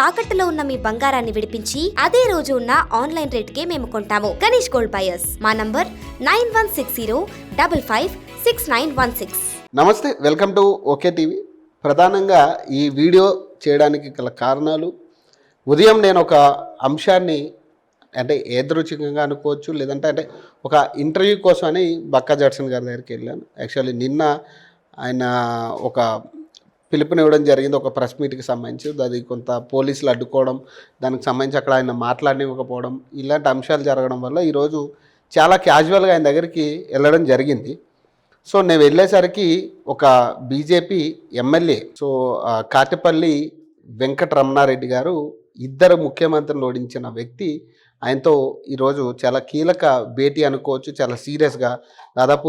తాకట్టులో ఉన్న మీ బంగారాన్ని విడిపించి అదే రోజు ఉన్న ఆన్లైన్ రేట్కే మేము కొంటాము. Ganesh gold buyers. మా నంబర్ 9160556916. నమస్తే, వెల్కమ్ టు ఓకే టీవీ. ప్రధానంగా ఈ వీడియో చేయడానికి గల కారణాలు, ఉదయం నేను ఒక అంశాన్ని అంటే యాదృచ్ఛికంగా అనుకోవచ్చు, లేదంటే ఒక ఇంటర్వ్యూ కోసం అని బక్కా జడ్సన్ గారి దగ్గరికి వెళ్ళాను. యాక్చువల్లీ నిన్న ఆయన ఒక పిలుపునివ్వడం జరిగింది, ఒక ప్రెస్ మీట్కి సంబంధించి. అది కొంత పోలీసులు అడ్డుకోవడం, దానికి సంబంధించి అక్కడ ఆయన మాట్లాడనివ్వకపోవడం, ఇలాంటి అంశాలు జరగడం వల్ల ఈరోజు చాలా క్యాజువల్గా ఆయన దగ్గరికి వెళ్ళడం జరిగింది. సో నేను వెళ్ళేసరికి ఒక BJP MLA, so Katipalli Venkataramana Reddy గారు, ఇద్దరు ముఖ్యమంత్రులను ఓడించిన వ్యక్తి, ఆయనతో ఈరోజు చాలా కీలక భేటీ అనుకోవచ్చు. చాలా సీరియస్గా దాదాపు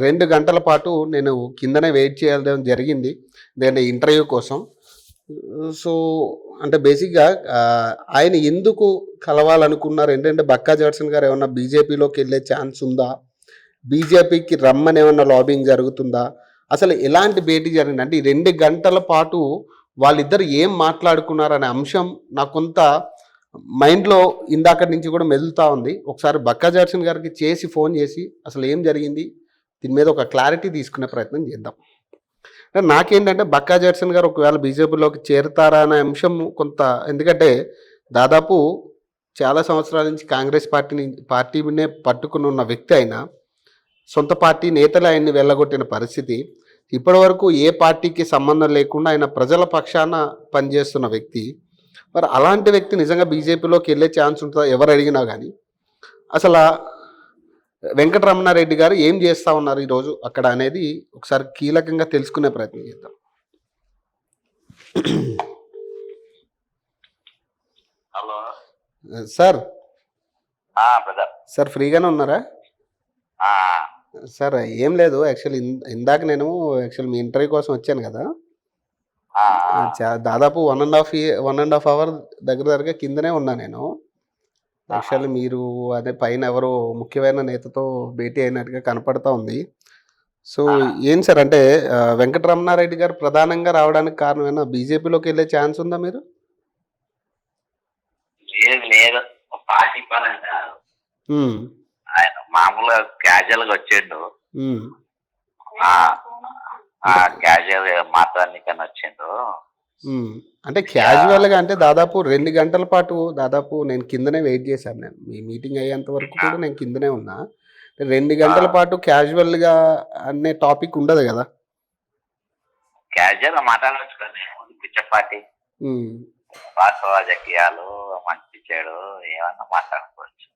రెండు గంటల పాటు నేను కిందనే వెయిట్ చేయడం జరిగింది దాని ఇంటర్వ్యూ కోసం. సో అంటే బేసిక్గా ఆయన ఎందుకు కలవాలనుకున్నారు ఏంటంటే, బక్కా జడ్సన్ గారు ఏమన్నా బీజేపీలోకి వెళ్ళే ఛాన్స్ ఉందా, బీజేపీకి రమ్మని ఏమన్నా లాబింగ్ జరుగుతుందా, అసలు ఎలాంటి భేటీ జరిగింది అంటే, ఈ 2 గంటల పాటు వాళ్ళిద్దరు ఏం మాట్లాడుకున్నారనే అంశం నాకు కొంత మైండ్లో ఇందాక నుంచి కూడా మెదులుతూ ఉంది. ఒకసారి బక్కా జడ్సన్ గారికి ఫోన్ చేసి అసలు ఏం జరిగింది దీని మీద ఒక క్లారిటీ తీసుకునే ప్రయత్నం చేద్దాం. నాకేంటంటే, బక్కా జడ్సన్ గారు ఒకవేళ బీజేపీలోకి చేరుతారా అనే అంశం కొంత, ఎందుకంటే దాదాపు చాలా సంవత్సరాల నుంచి కాంగ్రెస్ పార్టీనే పట్టుకుని ఉన్న వ్యక్తి అయినా, సొంత పార్టీ నేతలు ఆయన్ని వెళ్ళగొట్టిన పరిస్థితి, ఇప్పటివరకు ఏ పార్టీకి సంబంధం లేకుండా ఆయన ప్రజల పక్షాన పనిచేస్తున్న వ్యక్తి. మరి అలాంటి వ్యక్తి నిజంగా బీజేపీలోకి వెళ్ళే ఛాన్స్ ఉంటుందా ఎవరు అడిగినా కానీ? అసలు వెంకటరమణారెడ్డి గారు ఏం చేస్తూ ఉన్నారు ఈరోజు అక్కడ అనేది ఒకసారి కీలకంగా తెలుసుకునే ప్రయత్నం చేద్దాం. Hello sir. బ్రదర్. సార్ ఫ్రీగానే ఉన్నారా? సార్ ఏం లేదు, యాక్చువల్లీ ఇందాక నేను మీ ఇంటర్వ్యూ కోసం వచ్చాను కదా, దాదాపు 1.5 అవర్ దగ్గరగా కిందనే ఉన్నా నేను. యాక్చువల్లీ మీరు అదే పైన ఎవరో ముఖ్యమైన నేతతో భేటీ అయినట్టుగా కనపడతా ఉంది. సో ఏం సార్ అంటే, వెంకటరమణారెడ్డి గారు ప్రధానంగా రావడానికి కారణమేనా? బీజేపీలోకి వెళ్ళే ఛాన్స్ ఉందా మీరు? లేదు, పార్టీ పరంగా ఆయన మామూలుగా క్యాజువల్ గా వచ్చిండు, క్యాజువల్ మాట్లాడడానికని వచ్చిండు. అంటే క్యాజువల్గా అంటే దాదాపు 2 గంటల పాటు దాదాపు నేను కిందనే వెయిట్ చేశాను. నేను మీ మీటింగ్ అయ్యేంత వరకు కూడా నేను కిందనే ఉన్నా. 2 గంటల పాటు క్యాజువల్గా అనే టాపిక్ ఉండదు కదా. క్యాజువల్ మాట్లాడవచ్చు కదా, పిచ్చపాటి రాష్ట్ర రాజకీయాలు మంచి చెడు ఏమన్నా మాట్లాడుకోవచ్చు.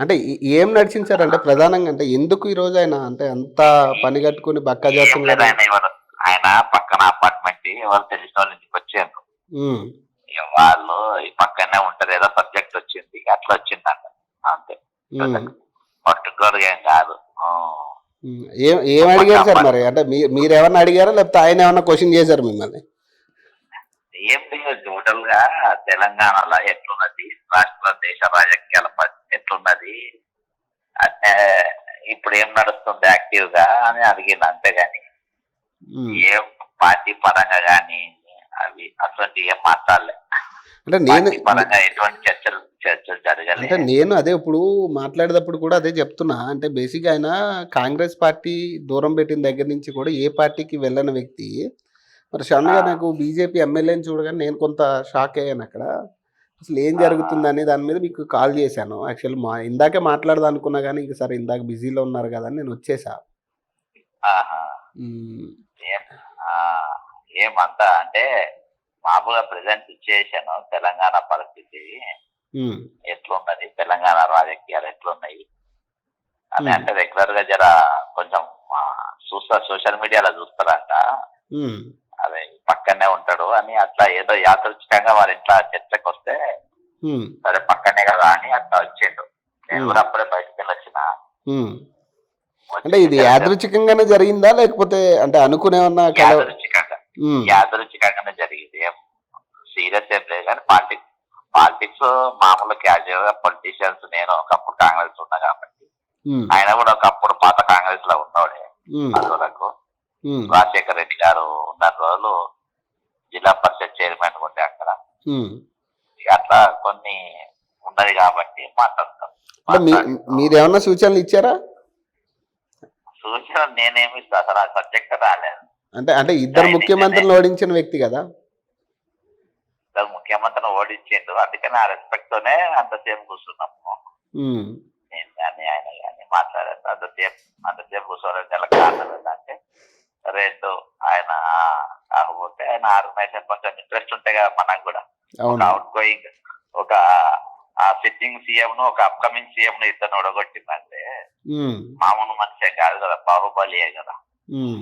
అంటే ఏం నడిచించారంటే ప్రధానంగా, అంటే ఎందుకు ఈరోజు ఆయన అంటే అంత పని కట్టుకుని బక్కా జడ్సన్ గారు ఆయన పక్కన అపార్ట్మెంట్ ఎవరు తెలిసిన వాళ్ళ ఇంటికి వచ్చారు, వాళ్ళు ఈ పక్కనే ఉంటారు, ఏదో సబ్జెక్ట్ వచ్చింది అట్లా వచ్చిందంట అంతే, పర్టికులర్ ఏం కాదు. ఏం అడిగారు సార్ మరి? అంటే మీరు ఏమన్నా అడిగారా లేకపోతే ఆయన ఏమన్నా క్వశ్చన్ చేశారు మిమ్మల్ని? ఏం లేదు, టోటల్ గా తెలంగాణలో ఎట్లున్నది, రాష్ట్ర దేశ రాజకీయాల ఎట్లున్నది అంటే ఇప్పుడు ఏం నడుస్తుంది యాక్టివ్ గా అని అడిగింది, అంతేగాని ఏ పార్టీ పరంగా గానీ అవి అటువంటి ఏం మాట్లాడలే. అంటే నేను పరంగా ఎటువంటి చర్చలు జరగలేదు. అంటే నేను అదే ఇప్పుడు మాట్లాడేటప్పుడు కూడా అదే చెప్తున్నా. అంటే బేసిక్గా ఆయన కాంగ్రెస్ పార్టీ దూరం పెట్టిన దగ్గర నుంచి కూడా ఏ పార్టీకి వెళ్ళని వ్యక్తి. మరి సడన్గా నాకు బీజేపీ ఎమ్మెల్యేని చూడగానే నేను కొంత షాక్ అయ్యాను. అక్కడ అసలు ఏం జరుగుతుందని దాని మీద మీకు కాల్ చేశాను. యాక్చువల్లీ ఇందాకే మాట్లాడదాం అనుకున్నా కానీ ఇంక సరే ఇందాక బిజీలో ఉన్నారు కదా అని నేను వచ్చేసా. ఏమంతా అంటే మామూలుగా ప్రెసెంట్ సిచ్యుయేషన్ తెలంగాణ పరిస్థితి ఎట్లున్నది, తెలంగాణ రాజకీయాలు ఎట్లున్నాయి అని అంటే రెగ్యులర్ గా జర కొంచెం చూస్తారు, సోషల్ మీడియాలో చూస్తారంట, అదే పక్కనే ఉంటాడు అని అట్లా ఏదో యాదృచ్ఛికంగా వారి ఇంట్లో చర్చకు వస్తే సరే పక్కనే కదా అని అట్లా వచ్చిండు. నేను కూడా అప్పుడే బయటకు వెళ్ళొచ్చిన. అంటే ఇది యాదృచ్ఛికంగానే జరిగిందా లేకపోతే అంటే అనుకునేమన్నా? యాదృచ్ఛికంగానే జరిగింది, ఏం సీరియస్ ఏం లేదు. కానీ పాలిటిక్స్ మామూలు క్యాజువల్ గా పొలిటీషియన్స్, నేను ఒకప్పుడు కాంగ్రెస్ ఉన్నా కాబట్టి ఆయన కూడా ఒకప్పుడు పాత కాంగ్రెస్ లో ఉన్నవాడే. అందువరకు రాజశేఖర రెడ్డి గారు ఉన్న రోజులు జిల్లా పరిషత్ చైర్మన్ ఉండే అక్కడ. అట్లా కొన్ని ఉన్నది కాబట్టి మాట్లాడతాం. అంటే మీరేమన్నా సూచనలు ఇచ్చారా? సూచన నేనేమి ఇస్తా, అసలు ఆ సబ్జెక్ట్ రాలేదు. అంటే అంటే ఇద్దరు ముఖ్యమంత్రులను ఓడించిన వ్యక్తి కదా. ఇద్దరు ముఖ్యమంత్రిని ఓడించిండు, అందుకని ఆ రెస్పెక్ట్ తోనే అంతసేపు కూర్చున్నాము. ఉమ్, నేను కానీ ఆయన కానీ మాట్లాడారు అంతసేపు కూర్చోలేదు. నెల కారణం ఏంటంటే రెండు ఆయన కాకపోతే ఆయన ఆర్గనైజేషన్ కొంచెం ఇంట్రెస్ట్ ఉంటాయి కదా మనకు కూడా. ఒక అవును. అవుట్ గోయింగ్ ఒక ఆ సిట్టింగ్ సీఎం ను ఒక అప్కమింగ్ సీఎం ను ఇద్దరు ఒడగొట్టిందంటే ఉమ్, మామూలు మనిషే కాదు కదా, బాహుబలియే కదా. ఉమ్,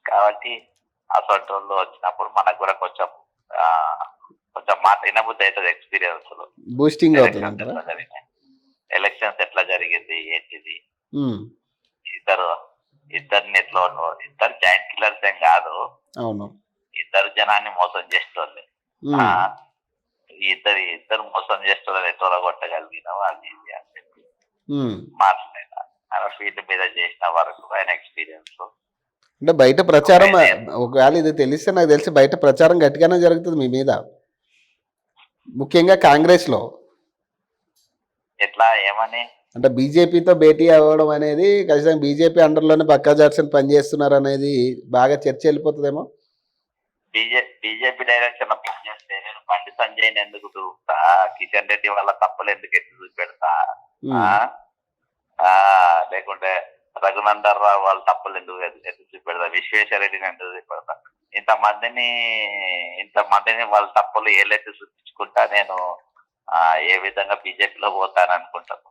కాబట్టి అసలు వచ్చినప్పుడు మనకు కూడా కొంచెం ఆ, కొంచెం మాట వినబుద్ధి అవుతుంది. ఎక్స్పీరియన్స్ బూస్టింగ్ అవుతుంది అంటారా? ఎలక్షన్స్ ఎట్లా జరిగింది ఏంటిది, ఉమ్, ఇద్దరిని ఎట్లా ఇద్దరు జాయింట్ కిల్లర్స్ ఏం కాదు, అవును. ఇద్దరు జనాన్ని మోసం చేస్తోంది. ఉమ్, ఇద్దరు మోసం చేస్తోంది ఎట్లా కొట్టగలిగినావు అది ఇది అని చెప్పి ఉమ్. మాట్లాడినా. ఆయన ఫీల్డ్ మీద చేసిన వరకు ఆయన ఎక్స్పీరియన్స్. అంటే బయట ప్రచారం ఒకవేళ ఇది తెలిస్తే నాకు తెలిసి బయట ప్రచారం గట్టిగానే జరుగుతుంది మీ మీద, ముఖ్యంగా కాంగ్రెస్లో. ఎట్లా ఏమని అంటే బీజేపీతో భేటీ అవ్వడం అనేది ఖచ్చితంగా బీజేపీ అండర్లోనే పక్కా జార్సన్ పనిచేస్తున్నారు అనేది బాగా చర్చ వెళ్ళిపోతుందేమో. బీజేపీ డైరెక్షన్ పనిచేస్తే నేను బండి సంజయ్ ఎందుకు దూకుతా, కిషన్ రెడ్డి వాళ్ళ తప్పులు ఎందుకు ఎత్తి చూపెడతా, లేకుంటే రఘునందర్ రావు వాళ్ళ తప్పులు ఎందుకు ఎత్తి చూపెడతా, విశ్వేశ్వర రెడ్డిని ఎందుకు చూపెడతా, ఇంతమందిని వాళ్ళ తప్పులు ఏలెత్తి చూపించుకుంటా నేను ఏ విధంగా బీజేపీలో పోతాను అనుకుంటాను.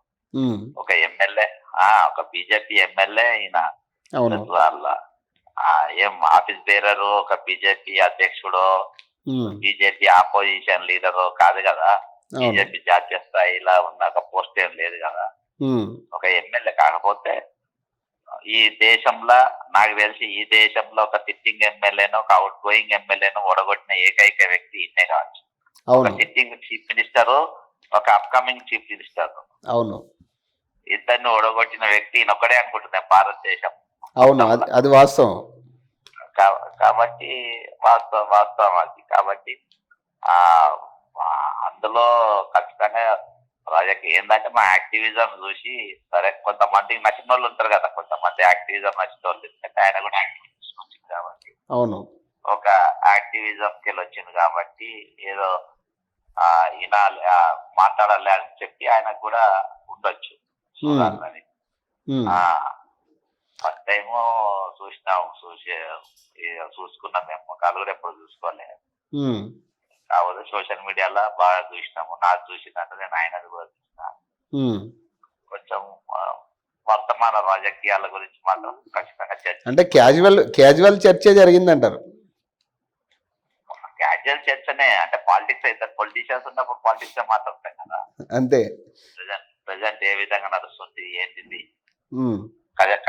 ఒక ఎమ్మెల్యే ఒక బీజేపీ ఎమ్మెల్యే ఈయన వాళ్ళ ఏం ఆఫీస్ బేరరు, ఒక బీజేపీ అధ్యక్షుడు, బీజేపీ ఆపోజిషన్ లీడరు కాదు కదా, బీజేపీ జాతీయ స్థాయిలో ఉన్న ఒక పోస్ట్ ఏం లేదు కదా, ఒక ఎమ్మెల్యే. కాకపోతే ఈ దేశంలో నాకు తెలిసి ఈ దేశంలో ఒక సిట్టింగ్ ఎమ్మెల్యేను ఒక అవుట్ గోయింగ్ ఎమ్మెల్యేను ఓడగొట్టిన ఏకైక వ్యక్తి ఈయనే కావచ్చు. ఒక సిట్టింగ్ చీఫ్ మినిస్టర్, ఒక అప్కమింగ్ చీఫ్ మినిస్టర్, అవును, ఇద్దరిని ఓడగొట్టిన వ్యక్తి ఈయన ఒక్కడే అనుకుంటున్నా భారతదేశం. అవును, అది వాస్తవం. కాబట్టి వాస్తవం అది. కాబట్టి అందులో ఖచ్చితంగా రాజకీయ ఏంటంటే మా యాక్టివిజం చూసి సరే కొంతమందికి నచ్చిన వాళ్ళు ఉంటారు కదా, కొంతమంది యాక్టివిజం నచ్చిన వాళ్ళు. ఎందుకంటే ఆయన కూడా యాక్టివిజం వచ్చింది కాబట్టి, అవును, ఒక యాక్టివిజంకి వెళ్ళి వచ్చింది కాబట్టి ఏదో వినాలి మాట్లాడాలి అని చెప్పి ఆయన కూడా ఉండొచ్చు చూడాలని. ఫస్ట్ టైం చూసుకున్నాం మేము, కలుగురు ఎప్పుడు చూసుకోలేదు. కాకపోతే సోషల్ మీడియాలో బాగా చూసినాము. నాకు చూసినట్టు నేను ఆయనది కూడా చూసిన. కొంచెం వర్తమాన రాజకీయాల గురించి మాత్రం ఖచ్చితంగా చర్చ, అంటే క్యాజువల్ చర్చ జరిగిందంటారు. క్యాజువల్ చర్చనే, అంటే పాలిటిక్స్ అయితే పొలిటీషియన్స్ ఉన్నప్పుడు పాలిటిక్స్ మాట్లాడతాం కదా. అంతే. ప్రజెంట్ ఏ విధంగా నడుస్తుంది ఏంటిది,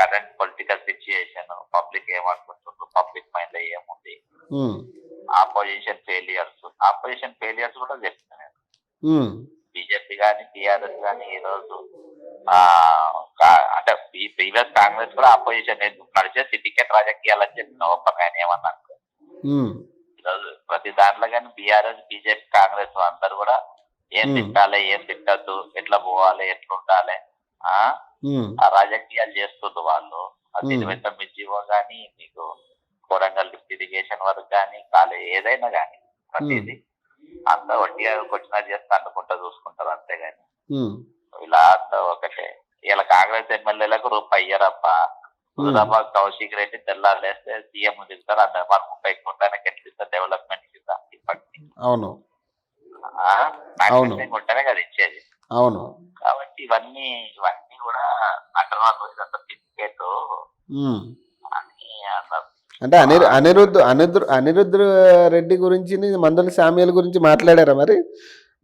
కరెంట్ పొలిటికల్ సిచ్యుయేషన్, పబ్లిక్ ఏమనుకుంటుండ్రు, పబ్లిక్ మైండ్ లో ఏముంది, ఆపోజిషన్ ఫెయిలియర్స్ కూడా చెప్తాను నేను. బీజేపీ కానీ టీఆర్ఎస్ కానీ ఈ రోజు అంటే ఈ ప్రీవియస్ కాంగ్రెస్ కూడా ఆపోజిషన్ నడిచే టికెట్ రాజకీయాలు అని చెప్పిన ఓపెన్ ఆయన ఏమన్నా అనుకో. ఈరోజు ప్రతి దాంట్లో కానీ బీఆర్ఎస్ బీజేపీ కాంగ్రెస్ అందరు కూడా ఏం తిట్టాలి ఏం తిట్టద్దు, ఎట్లా పోవాలి ఎట్లా ఉండాలి ఆ రాజకీయాలు చేస్తుండ్రు వాళ్ళు. అది 29 జీవో కానీ మీకు కొరంగల్ లిఫ్ట్ ఇరిగేషన్ వరకు కానీ కాలేజ్ ఏదైనా కానీ ప్రతిదీ అంతా వడ్డీగా కొట్టినది చేస్తే అనుకుంటా చూసుకుంటారు అంతేగాని ఇలా అంతా ఒకటే. ఇలా కాంగ్రెస్ ఎమ్మెల్యేలకు రూపాయి ఇయ్యరప్ప. హుజరాబాద్ కౌశిక్ రెడ్డి తెల్లారులేస్తే సీఎం దిగుతారు, అందరు మన 30 కోట్లకి ఎట్లా డెవలప్మెంట్ కింద ఇప్పటికి. అవును, ఉంటేనే కదా ఇచ్చేది. అవును. కాబట్టి ఇవన్నీ కూడా నగరాలు టికెట్ అంటే అనిరుద్ధ్ రెడ్డి గురించి మందుల శామ్యాల గురించి మాట్లాడారా మరి?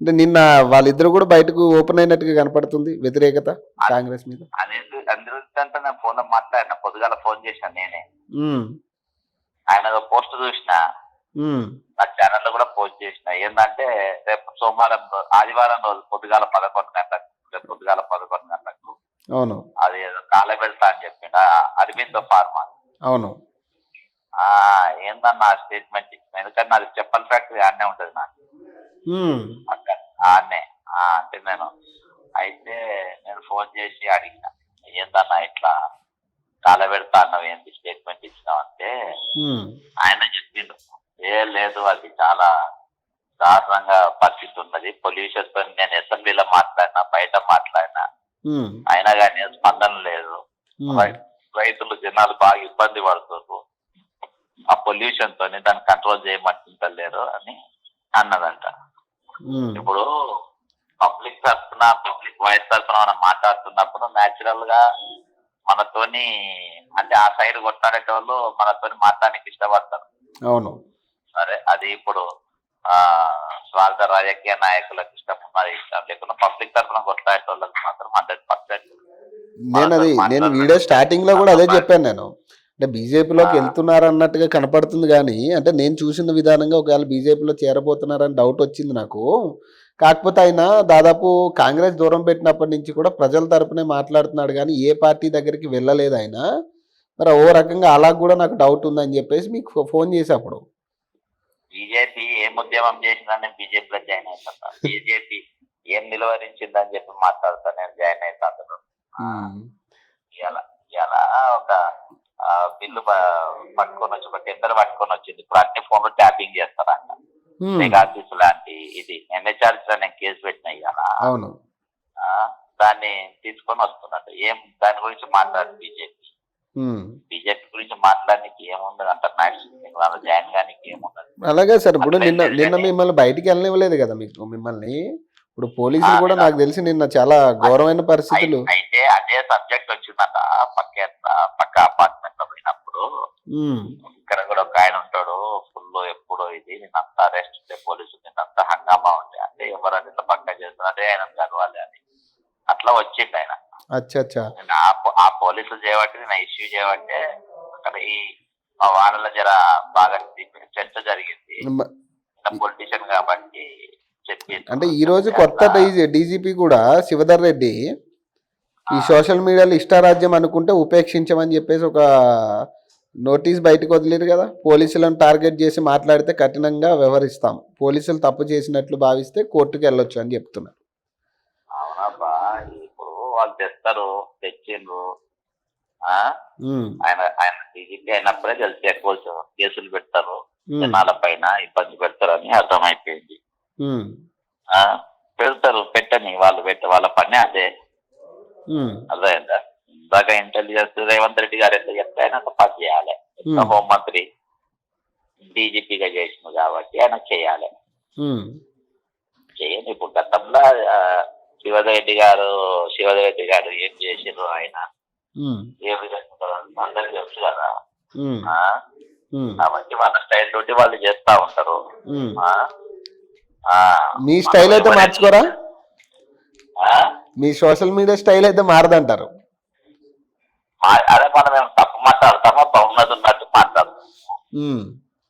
అంటే నిన్న వాళ్ళిద్దరు కూడా బయటకు ఓపెన్ అయినట్టుగా కనపడుతుంది వ్యతిరేకత కాంగ్రెస్ మీద. అనిరుద్ధ్ అంటే నేను ఫోన్ లో మాట్లాడిన, పొద్దుగాల ఫోన్ చేశాను నేనే. ఆయన పోస్ట్ చూసిన, నా ఛానల్ లో కూడా పోస్ట్ చేసిన. ఏంటంటే రేపు సోమవారం ఆదివారం రోజు పొద్దుగాల 11 గంటలకు అవును అది కాలే వెళ్తా అని చెప్పిండ అరవిందో ఫార్మా. అవును. ఏందన్నా స్టేట్మెంట్ ఇచ్చిన, ఎందుకంటే నాది చెప్పల్ ఫ్యాక్టరీ ఆడనే ఉంటది నాకు. ఆడనే అంటే నేను ఫోన్ చేసి అడిగిన, ఏందన్నా ఇట్లా కాలబెడతా అన్నావు, ఏంటి స్టేట్మెంట్ ఇచ్చినావు అంటే ఆయన చెప్పిండు, ఏం లేదు అది చాలా దారుణంగా పరిస్థితి ఉన్నది, పొల్యూషన్ తో నేను అసెంబ్లీలో మాట్లాడినా బయట మాట్లాడినా అయినా కానీ స్పందన లేదు, రైతులు జనాలు బాగా ఇబ్బంది పడుతున్నారు ఆ పొల్యూషన్ తోని, దాన్ని కంట్రోల్ చేయమంటుంటలేరు అని అన్నదంట. ఇప్పుడు పబ్లిక్ వాయిస్ తరఫున మనం మాట్లాడుతున్నప్పుడు న్యాచురల్ గా మనతోని అంటే ఆ సైడ్ కొట్లాడేటోళ్ళు మనతోని మాట్లాడడానికి ఇష్టపడతారు. అవును, సరే అది ఇప్పుడు స్వార్థ రాజకీయ నాయకులకు ఇష్టం ఉన్నది, ఇష్టం లేకుండా పబ్లిక్ తరఫున కొట్లాడేటోళ్ళకి మాత్రం 100%. నేను వీడియో స్టార్టింగ్ లో కూడా అదే చెప్పాను. నేను అంటే బీజేపీలోకి వెళ్తున్నారు అన్నట్టుగా కనపడుతుంది, కానీ అంటే నేను చూసిన విధానంగా ఒకవేళ బీజేపీలో చేరబోతున్నారని డౌట్ వచ్చింది నాకు. కాకపోతే ఆయన దాదాపు కాంగ్రెస్ దూరం పెట్టినప్పటి నుంచి కూడా ప్రజల తరపునే మాట్లాడుతున్నాడు, కానీ ఏ పార్టీ దగ్గరికి వెళ్ళలేదు ఆయన. మరి ఓ రకంగా అలా కూడా నాకు డౌట్ ఉందని చెప్పేసి మీకు ఫోన్ చేసి అప్పుడు బీజేపీ ఏం ఉద్యమం చేసిందని బీజేపీలో జాయిన్ అవుతా, బీజేపీ ఏం నిలువరించిందని చెప్పి మాట్లాడుతా నేను జాయిన్ అవుతాను. ఇలా ఒక బిల్లు పట్టుకొని వచ్చి ఒక టెండర్ పట్టుకొని వచ్చింది, ఇప్పుడు అన్ని ఫోన్లు ట్యాపింగ్ చేస్తారంట, మెగాసిస్ లాంటి ఇది ఎన్హెచ్ఆర్సీ నేను కేసు పెట్టిన ఇవాళ. అవును, దాన్ని తీసుకొని వస్తున్నట్టు ఏం దాని గురించి మాట్లాడు బీజేపీ గురించి మాట్లాడడానికి ఏముండదు అంటారు, నాయకులు జాయిన్ కానీ ఏముండదు. అలాగే సార్, ఇప్పుడు నిన్న మిమ్మల్ని బయటికి వెళ్ళనివ్వలేదు కదా మిమ్మల్ని. ఇప్పుడు పోలీసులు కూడా నాకు తెలిసి నిన్న చాలా ఘోరమైన పరిస్థితులు. అయితే అదే సబ్జెక్ట్ వచ్చిందట పక్క అపార్ట్మెంట్ లో పోయినప్పుడు, ఇక్కడ కూడా ఒక ఆయన ఉంటాడు ఫుల్ ఎప్పుడు ఇది నిన్నంతా అరెస్ట్ ఉంటే పోలీసులు నిన్నంతా హంగామా ఉండే అంటే ఎవరని ఇట్లా పక్క చేస్తున్నారు, అదే ఆయన కలవాలి అని అట్లా వచ్చిండు ఆయన. ఆ పోలీసులు చేయబట్టి నేను ఇష్యూ చేయబట్టే అక్కడ ఈ వాళ్ళ జర బాగా చర్చ జరిగింది, పొలిటీషియన్ కాబట్టి చెప్పి. అంటే ఈ రోజు కొత్త డీజీపీ కూడా శివధర్ రెడ్డి ఈ సోషల్ మీడియాలో ఇష్టారాజ్యం అనుకుంటే ఉపేక్షించమని చెప్పేసి ఒక నోటీస్ బయటకు వదిలేరు కదా, పోలీసులను టార్గెట్ చేసి మాట్లాడితే కఠినంగా వ్యవహరిస్తాం, పోలీసులు తప్పు చేసినట్లు భావిస్తే కోర్టుకు వెళ్ళొచ్చు అని చెప్తున్నారు. అవునబ్బా, ఇప్పుడు వాళ్ళు తెస్తారు, తెచ్చిండ్రు, ఆయన డీజీపీ అయినప్పుడే తెలిసి ఎక్కువ కేసులు పెడతారు, జనాల పైన ఇబ్బంది పెడతారు అని అర్థమైపోయింది. పెడతారు, పెట్టని వాళ్ళు వాళ్ళ పని అదే. అర్థమైందా? ఇందాక ఇంటెలిజెన్స్ రేవంత్ రెడ్డి గారు ఎంత చెప్తే ఆయన ఒక పని చేయాలి, హోంమంత్రి డీజీపీగా చేసింది కాబట్టి ఆయన చేయాలి. చేయండి. ఇప్పుడు గతంలో శివధరెడ్డి గారు ఏం చేసిండ్రు, ఆయన ఏ విధంగా అందరికి తెలుసు కదా. కాబట్టి వాళ్ళ స్టైల్ తోటి వాళ్ళు చేస్తా ఉంటారు. మీ స్టైల్ అయితే మార్చుకోరా? మీ సోషల్ మీడియా స్టైల్ అయితే మారదంటారు? అదే మనం ఏమైనా తప్పు మాట్లాడతామో బహుమతి ఉన్నట్టు మాట్లాడతాం.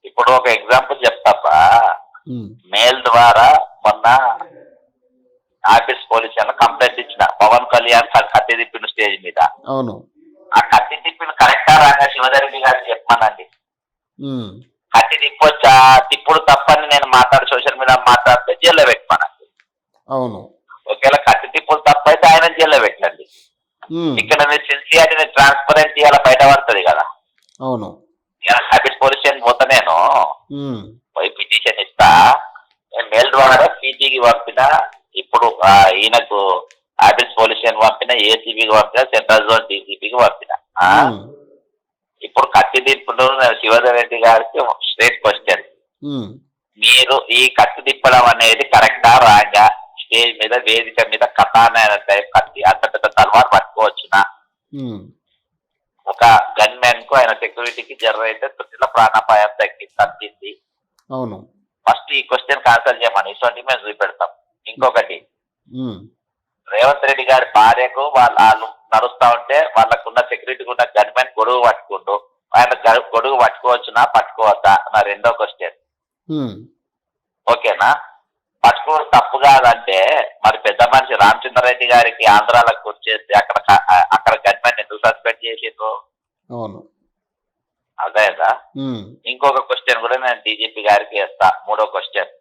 ఇప్పుడు ఒక ఎగ్జాంపుల్ చెప్తాపా, మెయిల్ ద్వారా మొన్న ఆఫీస్ పోలీస్ కంప్లైంట్ ఇచ్చిన పవన్ కళ్యాణ్ కత్తి తిప్పిన స్టేజ్ మీద. అవును, ఆ కత్తి తిప్పిన కరెక్టా రాగా శివధరెడ్డి గారు చెప్పమనండి. కత్తి తిప్పొచ్చా, తిప్పుడు తప్పని నేను సోషల్ మీడియా మాట్లాడితే జైల్లో పెట్టమనండి. అవును, ఒకవేళ కత్తి తిప్పుడు తప్పైతే ఆయన జైల్లో పెట్టండి. ఇక్కడ సిన్సియారిటీ ట్రాన్స్పరెంట్ ఇలా బయటపడుతుంది కదా. అవును, ఆఫీస్ పోలీస్ స్టేషన్ పోతా నేను పోయి పిటిషన్ ఇస్తా, నేను మెయిల్ ద్వారా పీటీకి పంపిన, ఇప్పుడు ఈయనకు ఆఫీస్ పోలీస్ స్టేషన్ పంపిన, ఏసీబీకి పంపిన, సెంట్రల్ జోన్ డీసీపీకి పంపిన. ఇప్పుడు కత్తి తిప్పుడు శివధర్ రెడ్డి గారికి స్ట్రేట్ క్వశ్చన్, మీరు ఈ కత్తి తిప్పడం అనేది కరెక్టా రాగా? స్టేజ్ మీద వేదిక మీద కథానాయన టైప్ కత్తి అంత పెద్ద తలవారు పట్టుకోవచ్చునా? ఒక గన్ మ్యాన్ కు ఆయన సెక్యూరిటీకి జరైతే తొట్టిలో ప్రాణాపాయం తగ్గింది. అవును, ఫస్ట్ ఈ క్వశ్చన్ ఆన్సర్ చేయమని ఇటువంటి మేము చూపెడతాం. ఇంకొకటి, రేవంత్ రెడ్డి గారి భార్యకు వాళ్ళు నడుస్తా ఉంటే వాళ్ళకున్న సెక్యూరిటీకి ఉన్న గన్ మ్యాన్ గొడుగు పట్టుకుంటూ ఆయన గొడుగు పట్టుకోవచ్చునా పట్టుకోవద్దా నా రెండో క్వశ్చన్. ఓకేనా? పట్టుకోవడం తప్పు కాదంటే మరి పెద్ద మనిషి రామచంద్రారెడ్డి గారికి ఆంధ్రాలకు వచ్చేసి అక్కడ గవర్నమెంట్ ఎందుకు సస్పెండ్ చేసిండ్రు? అవును, అదేదా. ఇంకొక క్వశ్చన్ కూడా నేను డీజీపీ గారికి వేస్తా, మూడో క్వశ్చన్.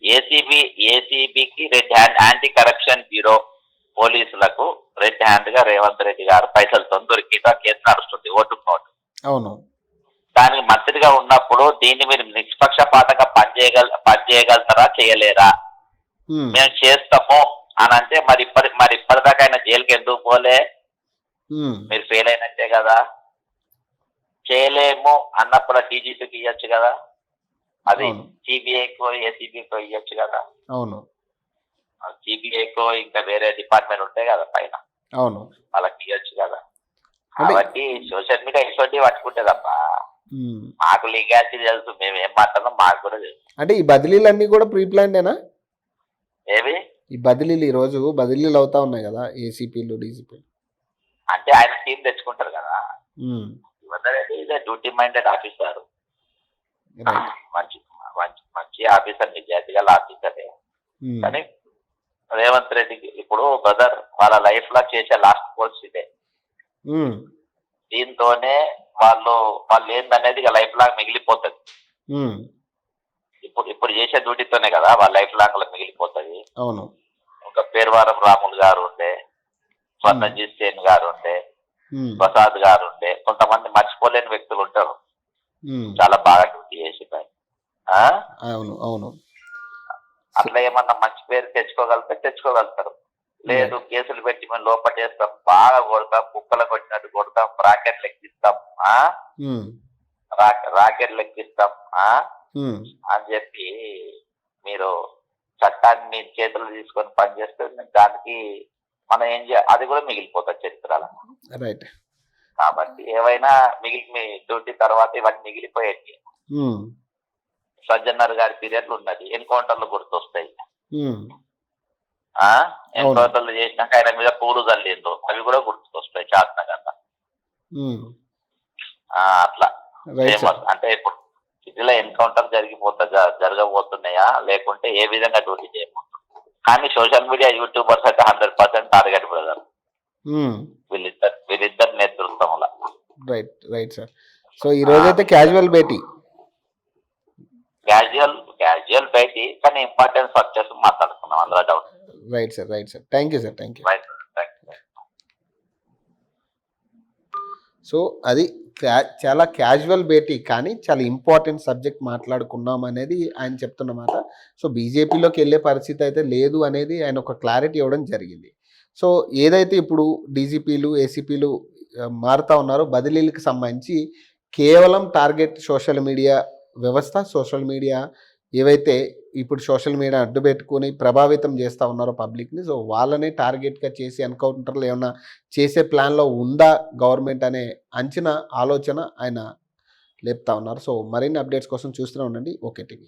ఏసీబీకి red hand, anti corruption bureau పోలీసులకు రెడ్ హ్యాండ్ గా రేవంత్ రెడ్డి గారు పైసలతో దొరికి కేసు నడుస్తుంది ఓటుకు నోటు. అవును. దానికి మంత్రిగా ఉన్నప్పుడు దీన్ని మీరు నిష్పక్షపాతంగా పనిచేయగలుగుతారా, చేయలేరా? ఉమ్, మేము చేస్తాము అని అంటే మరి ఇప్పటిదాకా ఆయన జైలుకి ఎందుకు పోలే? ఉమ్, మీరు ఫెయిల్ అయినట్టే కదా. చేయలేము అన్నప్పుడు డీజీపీకి ఇవ్వచ్చు కదా, అది అవును. సిబిఐకో ఏసీబీకో ఇవ్వచ్చు కదా. అవును. సిబిఐకో ఇంకా వేరే డిపార్ట్మెంట్ ఉంటాయి కదా పైన, అవును. వాళ్ళకి ఇవ్వచ్చు కదా. అంటే కాబట్టి సోషల్ మీడియా ఇటువంటి పట్టుకుంటేదమ్మా. ఉమ్, మాకు లీగాలిటీ తెలుసు, మేము ఏం మాట్లాడదాం మాకు కూడా తెలుసు. అంటే ఈ బదిలీలన్నీ కూడా ప్రీ ప్లాన్డేనా? ఏవి ఈ బదిలీలు ఈ రోజు బదిలీలు అవుతా ఉన్నాయి కదా, ఏసీపీలు డీసీపీలు. అంటే ఆయన టీం తెచ్చుకుంటారు కదా. ఇదే డ్యూటీ మైండెడ్ ఆఫీసర్, రైట్. మంచి మంచి మంచి ఆఫీసర్, నిజాయితీ గల ఆఫీసరే. కానీ రేవంత్ రెడ్డికి ఇప్పుడు బ్రదర్ వాళ్ళ లైఫ్ లో చేసే లాస్ట్ కోర్స్ ఇదే. దీంతోనే వాళ్ళు ఏందనేది ఇక లైఫ్ లాంగ్ మిగిలిపోతుంది. ఇప్పుడు చేసే డ్యూటీతోనే కదా వాళ్ళ లైఫ్ లాంగ్ లో మిగిలిపోతుంది. అవును. ఒక పేర్వారం రాములు గారు ఉండే, స్వర్ణజిత్ సేన్ గారు ఉండే, ప్రసాద్ గారు ఉండే, కొంతమంది మర్చిపోలేని వ్యక్తులు ఉంటారు, చాలా బాగా డ్యూటీ చేసి. అవును. అవును. అట్లా ఏమన్నా మంచి పేరు తెచ్చుకోగలుగుతారు. లేదు కేసులు పెట్టి మేము లోపటేస్తాం, బాగా కొడతాం, కుక్కలు కొట్టినట్టు కొడతాం, రాకెట్లు ఎక్కిస్తాం, రాకెట్లు ఎక్కిస్తాం అని చెప్పి మీరు చట్టాన్ని మీ చేతులు తీసుకొని పనిచేస్తే దానికి మనం ఏం చేయాలి, అది కూడా మిగిలిపోతుంది చరిత్రలో. రైట్. కాబట్టి ఏవైనా మీ డ్యూటీ తర్వాత ఇవన్నీ మిగిలిపోయేది. సజ్జన్నర్ గారి పీరియడ్లు ఉన్నది, ఎన్కౌంటర్లు గుర్తొస్తాయి. ఎన్కౌంటర్లు చేసినాక ఆయన మీద పూలు చల్లిండ్రు, అవి కూడా గుర్తుకొస్తాయి శాసనగంగా. అట్లా ఫేమస్. అంటే ఇప్పుడు సిటీలో ఎన్కౌంటర్ జరగబోతున్నాయా లేకుంటే ఏ విధంగా డ్యూటీ చేయబోతున్నారు? కానీ సోషల్ మీడియా యూట్యూబర్స్ అయితే 100% టార్గెట్ బ్రదర్ వీళ్ళిద్దరు నేతృత్వంలో. రైట్. Right sir. సో ఈ రోజైతే క్యాజువల్ భేటీ, క్యాజువల్ బయటి, కానీ ఇంపార్టెన్స్ వచ్చేసి మాట్లాడుకున్నాం, అందులో doubt. Right sir. Right sir. Thank you sir. Thank you. So అది చాలా క్యాజువల్ భేటీ, కానీ చాలా ఇంపార్టెంట్ సబ్జెక్ట్ మాట్లాడుకున్నాం అనేది ఆయన చెప్తున్నమాట. సో బీజేపీలోకి వెళ్ళే పరిస్థితి అయితే లేదు అనేది ఆయన ఒక క్లారిటీ ఇవ్వడం జరిగింది. సో ఏదైతే ఇప్పుడు డీజీపీలు ఏసీపీలు మారుతూ ఉన్నారో బదిలీలకు సంబంధించి కేవలం టార్గెట్ సోషల్ మీడియా వ్యవస్థ, సోషల్ మీడియా ఏవైతే ఇప్పుడు సోషల్ మీడియా అడ్డు పెట్టుకుని ప్రభావితం చేస్తూ ఉన్నారో పబ్లిక్ని, సో వాళ్ళని టార్గెట్గా చేసి ఎన్కౌంటర్లు ఏమైనా చేసే ప్లాన్లో ఉందా గవర్నమెంట్ అనే ఆలోచన ఆయన లేపుతా ఉన్నారు. సో మరిన్ని అప్డేట్స్ కోసం చూస్తూనే ఉండండి ఓకే టీవీ.